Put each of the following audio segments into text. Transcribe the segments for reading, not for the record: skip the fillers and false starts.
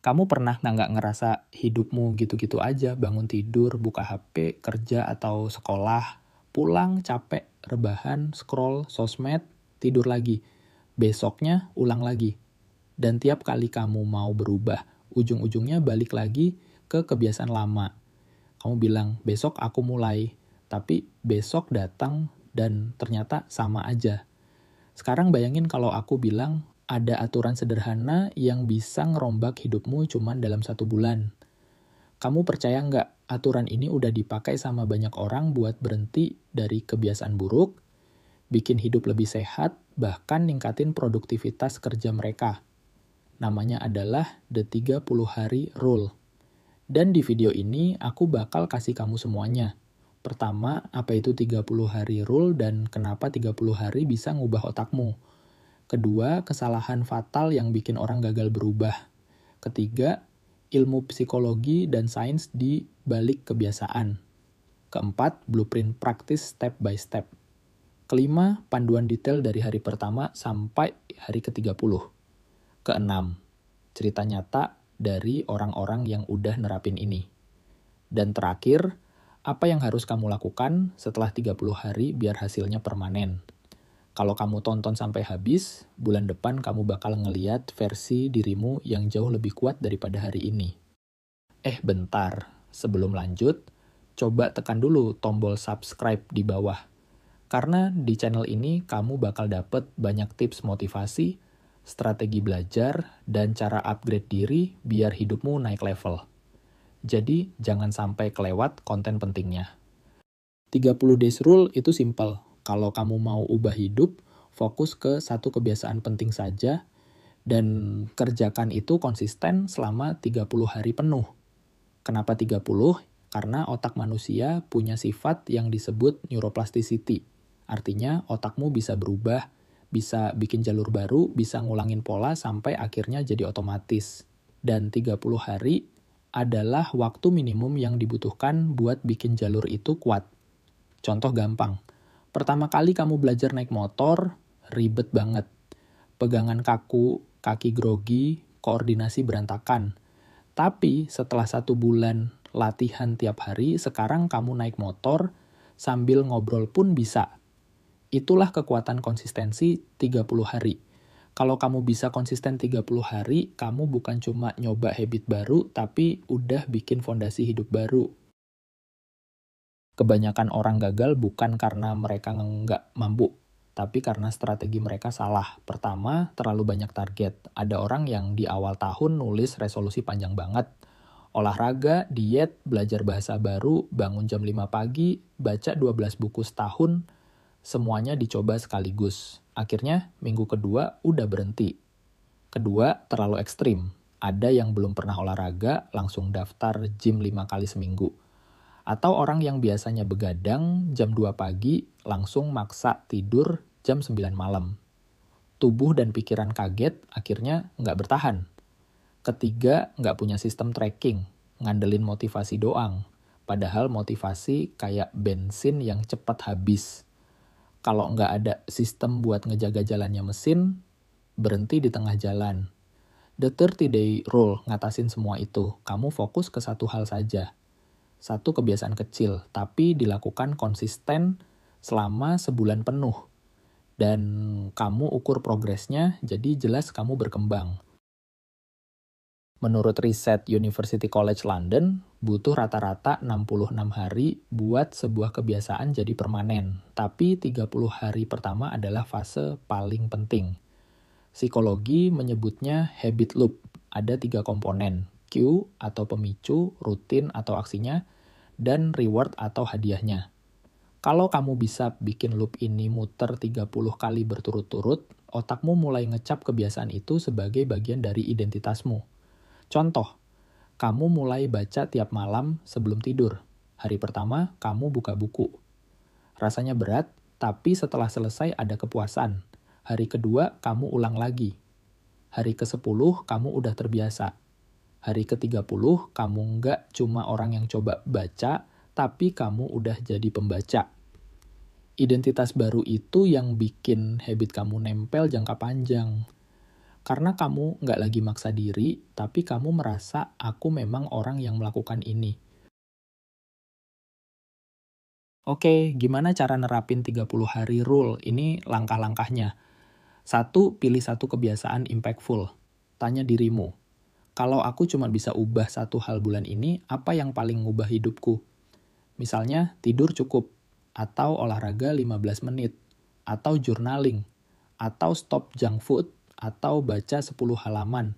Kamu pernah nggak ngerasa hidupmu gitu-gitu aja, bangun tidur, buka HP, kerja atau sekolah, pulang capek, rebahan, scroll, sosmed, tidur lagi. Besoknya ulang lagi. Dan tiap kali kamu mau berubah, ujung-ujungnya balik lagi ke kebiasaan lama. Kamu bilang, besok aku mulai. Tapi besok datang dan ternyata sama aja. Sekarang bayangin kalau aku bilang ada aturan sederhana yang bisa ngerombak hidupmu cuman dalam 1 bulan. Kamu percaya nggak aturan ini udah dipakai sama banyak orang buat berhenti dari kebiasaan buruk, bikin hidup lebih sehat, bahkan ningkatin produktivitas kerja mereka. Namanya adalah The 30 Hari Rule. Dan di video ini aku bakal kasih kamu semuanya. Pertama, apa itu 30 hari rule dan kenapa 30 hari bisa ngubah otakmu. Kedua, kesalahan fatal yang bikin orang gagal berubah. Ketiga, ilmu psikologi dan sains di balik kebiasaan. Keempat, blueprint praktis step by step. Kelima, panduan detail dari hari pertama sampai hari ke-30. Keenam, cerita nyata dari orang-orang yang udah nerapin ini. Dan terakhir, apa yang harus kamu lakukan setelah 30 hari biar hasilnya permanen. Kalau kamu tonton sampai habis, bulan depan kamu bakal ngeliat versi dirimu yang jauh lebih kuat daripada hari ini. Bentar, sebelum lanjut, coba tekan dulu tombol subscribe di bawah. Karena di channel ini kamu bakal dapet banyak tips motivasi, strategi belajar, dan cara upgrade diri biar hidupmu naik level. Jadi, jangan sampai kelewat konten pentingnya. 30 days rule itu simple. Kalau kamu mau ubah hidup, fokus ke satu kebiasaan penting saja, dan kerjakan itu konsisten selama 30 hari penuh. Kenapa 30? Karena otak manusia punya sifat yang disebut neuroplasticity. Artinya, otakmu bisa berubah, bisa bikin jalur baru, bisa ngulangin pola sampai akhirnya jadi otomatis. Dan 30 hari adalah waktu minimum yang dibutuhkan buat bikin jalur itu kuat. Contoh gampang, pertama kali kamu belajar naik motor, ribet banget. Pegangan kaku, kaki grogi, koordinasi berantakan. Tapi setelah 1 bulan latihan tiap hari, sekarang kamu naik motor, sambil ngobrol pun bisa. Itulah kekuatan konsistensi 30 hari. Kalau kamu bisa konsisten 30 hari, kamu bukan cuma nyoba habit baru, tapi udah bikin fondasi hidup baru. Kebanyakan orang gagal bukan karena mereka nggak mampu, tapi karena strategi mereka salah. Pertama, terlalu banyak target. Ada orang yang di awal tahun nulis resolusi panjang banget. Olahraga, diet, belajar bahasa baru, bangun jam 5 pagi, baca 12 buku setahun, semuanya dicoba sekaligus. Akhirnya, minggu kedua udah berhenti. Kedua, terlalu ekstrim. Ada yang belum pernah olahraga, langsung daftar gym 5 kali seminggu. Atau orang yang biasanya begadang jam 2 pagi, langsung maksa tidur jam 9 malam. Tubuh dan pikiran kaget, akhirnya nggak bertahan. Ketiga, nggak punya sistem tracking, ngandelin motivasi doang. Padahal motivasi kayak bensin yang cepat habis. Kalau nggak ada sistem buat ngejaga jalannya mesin, berhenti di tengah jalan. The 30-day rule ngatasin semua itu. Kamu fokus ke satu hal saja. Satu kebiasaan kecil, tapi dilakukan konsisten selama sebulan penuh. Dan kamu ukur progresnya, jadi jelas kamu berkembang. Menurut riset University College London, butuh rata-rata 66 hari buat sebuah kebiasaan jadi permanen. Tapi 30 hari pertama adalah fase paling penting. Psikologi menyebutnya habit loop. Ada 3 komponen, cue atau pemicu, rutin atau aksinya, dan reward atau hadiahnya. Kalau kamu bisa bikin loop ini muter 30 kali berturut-turut, otakmu mulai ngecap kebiasaan itu sebagai bagian dari identitasmu. Contoh, kamu mulai baca tiap malam sebelum tidur. Hari pertama, kamu buka buku. Rasanya berat, tapi setelah selesai ada kepuasan. Hari kedua, kamu ulang lagi. Hari ke-10, kamu udah terbiasa. Hari ke-30, kamu nggak cuma orang yang coba baca, tapi kamu udah jadi pembaca. Identitas baru itu yang bikin habit kamu nempel jangka panjang. Karena kamu nggak lagi maksa diri, tapi kamu merasa aku memang orang yang melakukan ini. Oke, gimana cara nerapin 30 hari rule? Ini langkah-langkahnya. Satu, pilih satu kebiasaan impactful. Tanya dirimu, kalau aku cuma bisa ubah satu hal bulan ini, apa yang paling ngubah hidupku? Misalnya, tidur cukup, atau olahraga 15 menit, atau journaling, atau stop junk food, atau baca 10 halaman.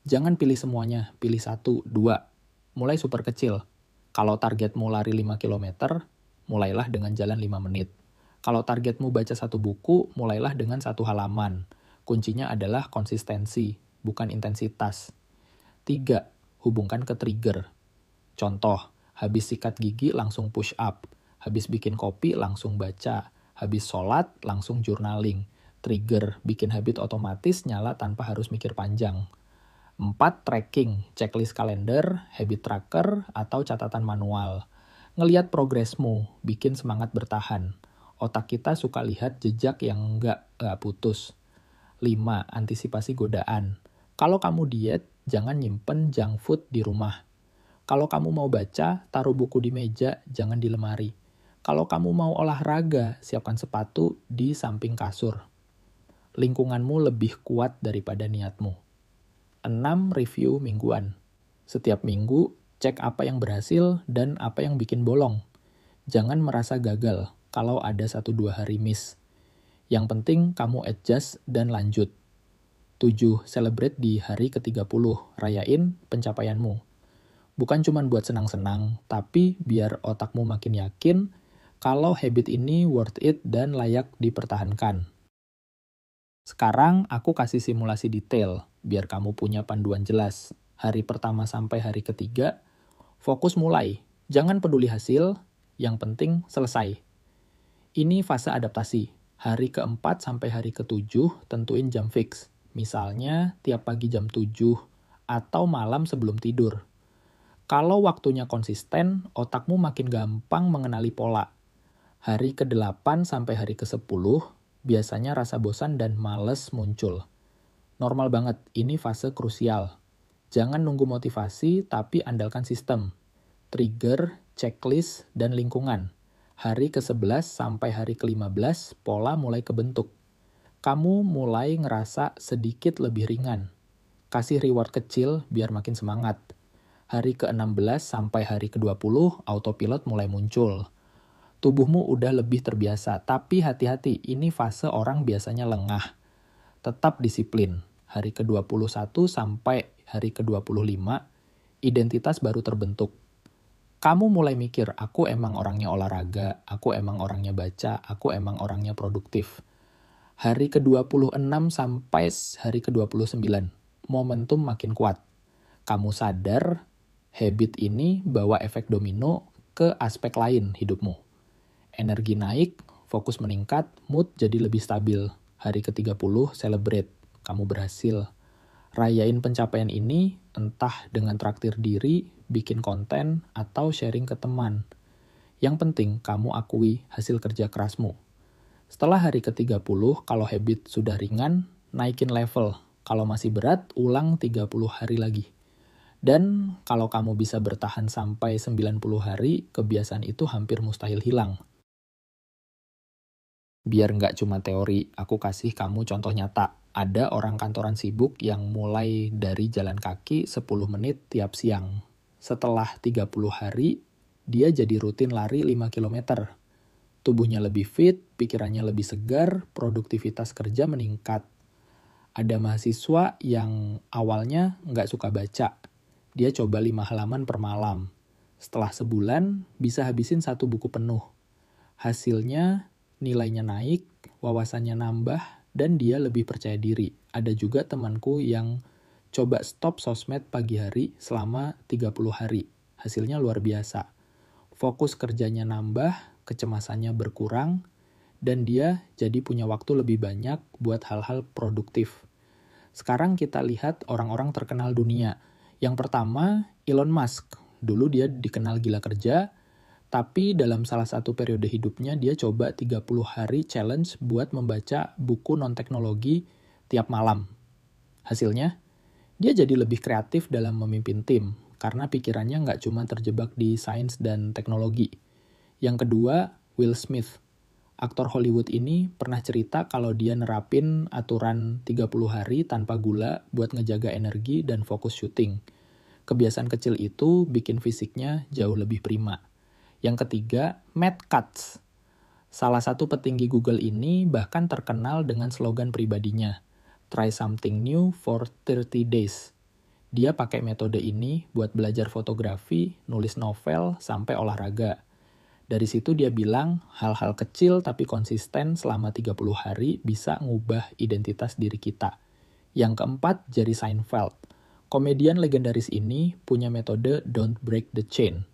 Jangan pilih semuanya, pilih satu, dua. Mulai super kecil. Kalau targetmu lari 5 kilometer, mulailah dengan jalan 5 menit. Kalau targetmu baca satu buku, mulailah dengan satu halaman. Kuncinya adalah konsistensi, bukan intensitas. 3. Hubungkan ke trigger. Contoh, habis sikat gigi langsung push up, habis bikin kopi langsung baca, habis sholat langsung journaling. Trigger, bikin habit otomatis nyala tanpa harus mikir panjang. 4. Tracking, checklist kalender, habit tracker, atau catatan manual. Ngeliat progresmu, bikin semangat bertahan. Otak kita suka lihat jejak yang nggak putus. 5. Antisipasi godaan. Kalau kamu diet, jangan nyimpen junk food di rumah. Kalau kamu mau baca, taruh buku di meja, jangan di lemari. Kalau kamu mau olahraga, siapkan sepatu di samping kasur. Lingkunganmu lebih kuat daripada niatmu. 6. Review mingguan. Setiap minggu, cek apa yang berhasil dan apa yang bikin bolong. Jangan merasa gagal kalau ada 1-2 hari miss. Yang penting kamu adjust dan lanjut. 7. Celebrate di hari ke-30. Rayain pencapaianmu. Bukan cuma buat senang-senang, tapi biar otakmu makin yakin kalau habit ini worth it dan layak dipertahankan. Sekarang aku kasih simulasi detail, biar kamu punya panduan jelas. Hari pertama sampai hari ketiga, fokus mulai. Jangan peduli hasil, yang penting selesai. Ini fase adaptasi. Hari keempat sampai hari ketujuh, tentuin jam fix. Misalnya, tiap pagi jam 7, atau malam sebelum tidur. Kalau waktunya konsisten, otakmu makin gampang mengenali pola. Hari ke-8 sampai hari ke-10, biasanya rasa bosan dan males muncul. Normal banget, ini fase krusial. Jangan nunggu motivasi, tapi andalkan sistem. Trigger, checklist, dan lingkungan. Hari ke-11 sampai hari ke-15, pola mulai kebentuk. Kamu mulai ngerasa sedikit lebih ringan. Kasih reward kecil biar makin semangat. Hari ke-16 sampai hari ke-20, autopilot mulai muncul. Tubuhmu udah lebih terbiasa, tapi hati-hati, ini fase orang biasanya lengah. Tetap disiplin. Hari ke-21 sampai hari ke-25, identitas baru terbentuk. Kamu mulai mikir, aku emang orangnya olahraga, aku emang orangnya baca, aku emang orangnya produktif. Hari ke-26 sampai hari ke-29, momentum makin kuat. Kamu sadar, habit ini bawa efek domino ke aspek lain hidupmu. Energi naik, fokus meningkat, mood jadi lebih stabil. Hari ke-30, celebrate. Kamu berhasil. Rayain pencapaian ini, entah dengan traktir diri, bikin konten, atau sharing ke teman. Yang penting, kamu akui hasil kerja kerasmu. Setelah hari ke-30, kalau habit sudah ringan, naikin level. Kalau masih berat, ulang 30 hari lagi. Dan kalau kamu bisa bertahan sampai 90 hari, kebiasaan itu hampir mustahil hilang. Biar nggak cuma teori, aku kasih kamu contoh nyata. Ada orang kantoran sibuk yang mulai dari jalan kaki 10 menit tiap siang. Setelah 30 hari, dia jadi rutin lari 5 km. Tubuhnya lebih fit, pikirannya lebih segar, produktivitas kerja meningkat. Ada mahasiswa yang awalnya nggak suka baca. Dia coba 5 halaman per malam. Setelah sebulan, bisa habisin 1 buku penuh. Hasilnya, nilainya naik, wawasannya nambah, dan dia lebih percaya diri. Ada juga temanku yang coba stop sosmed pagi hari selama 30 hari. Hasilnya luar biasa. Fokus kerjanya nambah, kecemasannya berkurang, dan dia jadi punya waktu lebih banyak buat hal-hal produktif. Sekarang kita lihat orang-orang terkenal dunia. Yang pertama, Elon Musk. Dulu dia dikenal gila kerja, tapi dalam salah satu periode hidupnya dia coba 30 hari challenge buat membaca buku non-teknologi tiap malam. Hasilnya, dia jadi lebih kreatif dalam memimpin tim, karena pikirannya nggak cuma terjebak di sains dan teknologi. Yang kedua, Will Smith. Aktor Hollywood ini pernah cerita kalau dia nerapin aturan 30 hari tanpa gula buat ngejaga energi dan fokus syuting. Kebiasaan kecil itu bikin fisiknya jauh lebih prima. Yang ketiga, Matt Cutts. Salah satu petinggi Google ini bahkan terkenal dengan slogan pribadinya, "Try something new for 30 days." Dia pakai metode ini buat belajar fotografi, nulis novel, sampai olahraga. Dari situ dia bilang, hal-hal kecil tapi konsisten selama 30 hari bisa ngubah identitas diri kita. Yang keempat, Jerry Seinfeld. Komedian legendaris ini punya metode don't break the chain.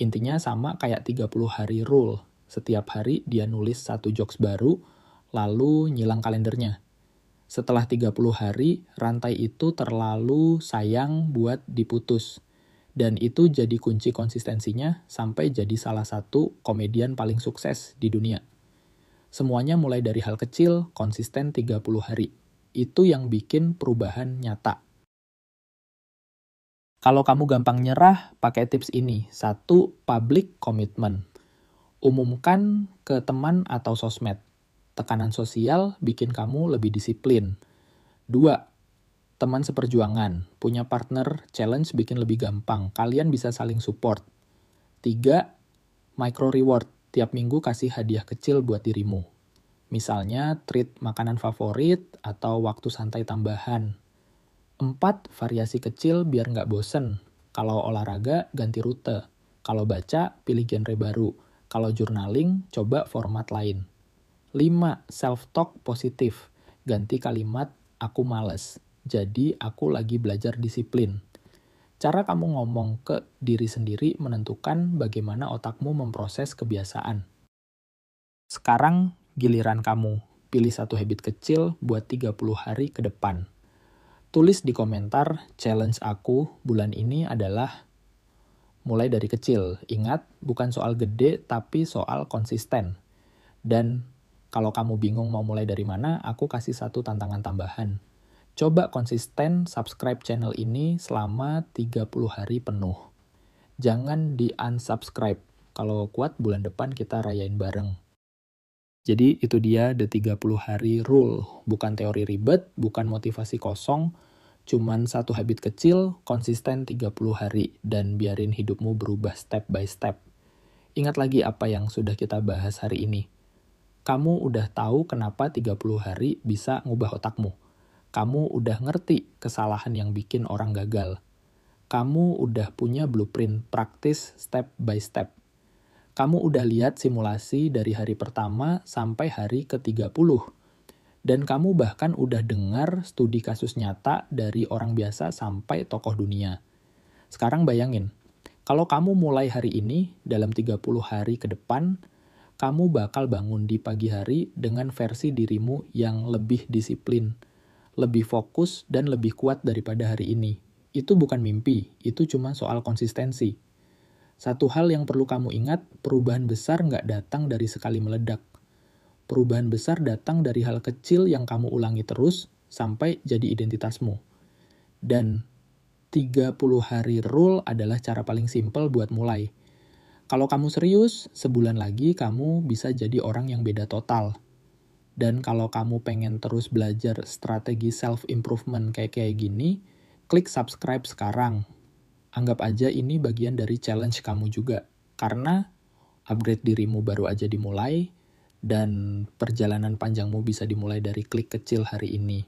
Intinya sama kayak 30 hari rule. Setiap hari dia nulis 1 jokes baru, lalu nyilang kalendernya. Setelah 30 hari, rantai itu terlalu sayang buat diputus. Dan itu jadi kunci konsistensinya sampai jadi salah satu komedian paling sukses di dunia. Semuanya mulai dari hal kecil, konsisten 30 hari. Itu yang bikin perubahan nyata. Kalau kamu gampang nyerah, pakai tips ini. 1. Public commitment. Umumkan ke teman atau sosmed. Tekanan sosial bikin kamu lebih disiplin. 2. Teman seperjuangan, punya partner, challenge bikin lebih gampang. Kalian bisa saling support. 3. Micro reward, tiap minggu kasih hadiah kecil buat dirimu. Misalnya, treat makanan favorit atau waktu santai tambahan. 4. Variasi kecil biar nggak bosen. Kalau olahraga, ganti rute. Kalau baca, pilih genre baru. Kalau journaling, coba format lain. 5. Self-talk positif. Ganti kalimat, aku males. Jadi, aku lagi belajar disiplin. Cara kamu ngomong ke diri sendiri menentukan bagaimana otakmu memproses kebiasaan. Sekarang, giliran kamu. Pilih satu habit kecil buat 30 hari ke depan. Tulis di komentar, challenge aku bulan ini adalah mulai dari kecil. Ingat, bukan soal gede, tapi soal konsisten. Dan kalau kamu bingung mau mulai dari mana, aku kasih satu tantangan tambahan. Coba konsisten subscribe channel ini selama 30 hari penuh. Jangan di-unsubscribe. Kalau kuat bulan depan kita rayain bareng. Jadi itu dia the 30 hari rule. Bukan teori ribet, bukan motivasi kosong, cuman satu habit kecil, konsisten 30 hari, dan biarin hidupmu berubah step by step. Ingat lagi apa yang sudah kita bahas hari ini. Kamu udah tahu kenapa 30 hari bisa ngubah otakmu. Kamu udah ngerti kesalahan yang bikin orang gagal. Kamu udah punya blueprint praktis step by step. Kamu udah lihat simulasi dari hari pertama sampai hari ke-30. Dan kamu bahkan udah dengar studi kasus nyata dari orang biasa sampai tokoh dunia. Sekarang bayangin, kalau kamu mulai hari ini dalam 30 hari ke depan, kamu bakal bangun di pagi hari dengan versi dirimu yang lebih disiplin, lebih fokus, dan lebih kuat daripada hari ini. Itu bukan mimpi, itu cuma soal konsistensi. Satu hal yang perlu kamu ingat, perubahan besar nggak datang dari sekali meledak. Perubahan besar datang dari hal kecil yang kamu ulangi terus sampai jadi identitasmu. Dan 30 hari rule adalah cara paling simpel buat mulai. Kalau kamu serius, sebulan lagi kamu bisa jadi orang yang beda total. Dan kalau kamu pengen terus belajar strategi self-improvement kayak gini, klik subscribe sekarang. Anggap aja ini bagian dari challenge kamu juga. Karena upgrade dirimu baru aja dimulai, dan perjalanan panjangmu bisa dimulai dari klik kecil hari ini.